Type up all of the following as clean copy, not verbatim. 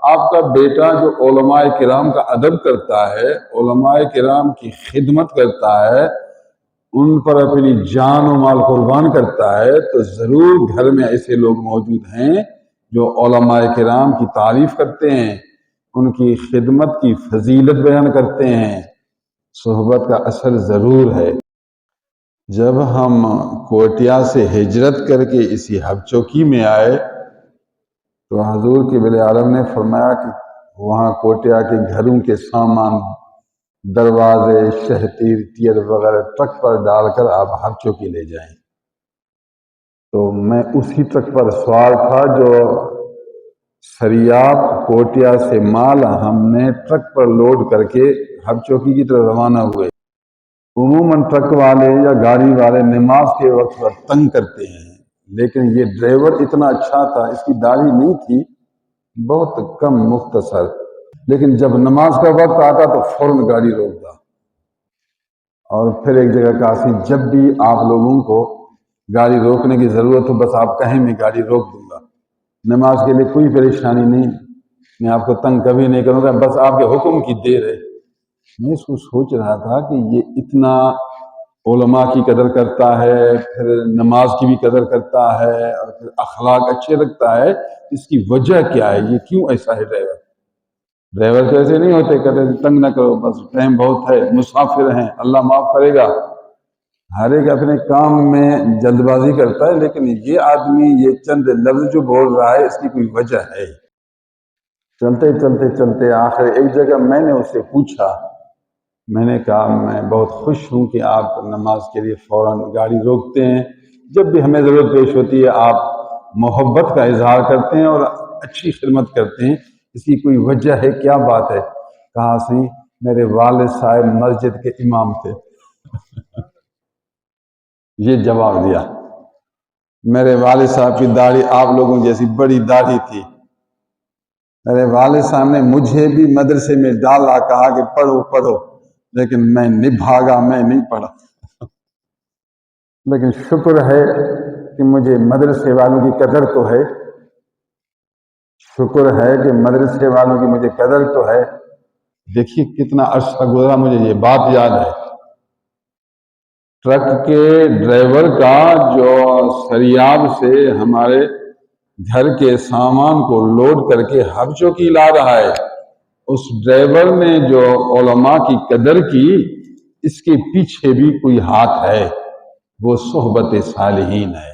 آپ کا بیٹا جو علماء کرام کا ادب کرتا ہے، علماء کرام کی خدمت کرتا ہے، ان پر اپنی جان و مال قربان کرتا ہے، تو ضرور گھر میں ایسے لوگ موجود ہیں جو علماء کرام کی تعریف کرتے ہیں، ان کی خدمت کی فضیلت بیان کرتے ہیں۔ صحبت کا اثر ضرور ہے۔ جب ہم کوٹیا سے ہجرت کر کے اسی ہب چوکی میں آئے تو حضور کے بل عالم نے فرمایا کہ وہاں کوٹیا کے گھروں کے سامان، دروازے، شہتیر، ٹیر وغیرہ ٹرک پر ڈال کر آپ ہب چوکی لے جائیں۔ تو میں اسی ٹرک پر سوار تھا جو سریاب کوٹیا سے مال ہم نے ٹرک پر لوڈ کر کے ہب چوکی کی طرف روانہ ہوئے۔ عموماً ٹرک والے یا گاڑی والے نماز کے وقت پر تنگ کرتے ہیں، لیکن یہ ڈرائیور اتنا اچھا تھا، اس کی داڑھی نہیں تھی، بہت کم مختصر، لیکن جب نماز کا وقت آتا تو فوراً گاڑی روکتا اور پھر ایک جگہ کہا جب بھی آپ لوگوں کو گاڑی روکنے کی ضرورت ہو بس آپ کہیں میں گاڑی روک دوں گا، نماز کے لیے کوئی پریشانی نہیں، میں آپ کو تنگ کبھی نہیں کروں گا، بس آپ کے حکم کی دیر ہے۔ میں اس کو سوچ رہا تھا کہ یہ اتنا علماء کی قدر کرتا ہے، پھر نماز کی بھی قدر کرتا ہے اور پھر اخلاق اچھے رکھتا ہے، اس کی وجہ کیا ہے؟ یہ کیوں ایسا ہے ڈرائیور تو ایسے نہیں ہوتے، کہتے تنگ نہ کرو، بس ٹائم بہت ہے، مسافر ہیں، اللہ معاف کرے گا۔ ہر ایک اپنے کام میں جلد بازی کرتا ہے، لیکن یہ آدمی یہ چند لفظ جو بول رہا ہے اس کی کوئی وجہ ہے۔ چلتے چلتے چلتے آخر ایک جگہ میں نے اس سے پوچھا، میں نے کہا میں بہت خوش ہوں کہ آپ نماز کے لیے فوراً گاڑی روکتے ہیں، جب بھی ہمیں ضرورت پیش ہوتی ہے آپ محبت کا اظہار کرتے ہیں اور اچھی خدمت کرتے ہیں، اس کی کوئی وجہ ہے؟ کیا بات ہے؟ کہا سی میرے والد صاحب مسجد کے امام تھے۔ یہ جواب دیا۔ میرے والد صاحب کی داڑھی آپ لوگوں جیسی بڑی داڑھی تھی، میرے والد صاحب نے مجھے بھی مدرسے میں ڈالا، کہا کہ پڑھو پڑھو، لیکن میں نہیں بھاگا، میں نہیں پڑھا۔ لیکن شکر ہے کہ مجھے مدرسے والوں کی قدر تو ہے، شکر ہے کہ مدرسے والوں کی مجھے قدر تو ہے۔ دیکھیے کتنا عرصہ گزرا، مجھے یہ بات یاد ہے، ٹرک کے ڈرائیور کا جو سریاب سے ہمارے گھر کے سامان کو لوڈ کر کے ہب چوکی لا رہا ہے، اس ڈرائیور نے جو علماء کی قدر کی، اس کے پیچھے بھی کوئی ہاتھ ہے، وہ صحبت صالحین ہے۔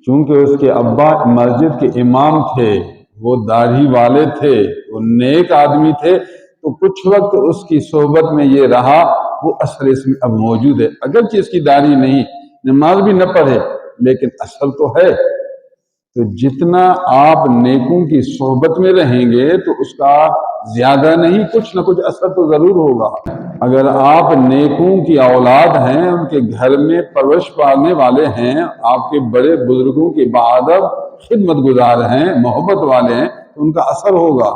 چونکہ اس کے ابا مسجد کے امام تھے، وہ داڑھی والے تھے، وہ نیک آدمی تھے، تو کچھ وقت اس کی صحبت میں یہ رہا، وہ اثر اس میں اب موجود ہے۔ اگرچہ اس کی داڑھی نہیں، نماز بھی نہ پڑھے، لیکن اثر تو ہے۔ تو جتنا آپ نیکوں کی صحبت میں رہیں گے تو اس کا زیادہ نہیں کچھ نہ کچھ اثر تو ضرور ہوگا۔ اگر آپ نیکوں کی اولاد ہیں، ان کے گھر میں پرورش پانے والے ہیں، آپ کے بڑے بزرگوں کے بعد خدمت گزار ہیں، محبت والے ہیں، تو ان کا اثر ہوگا۔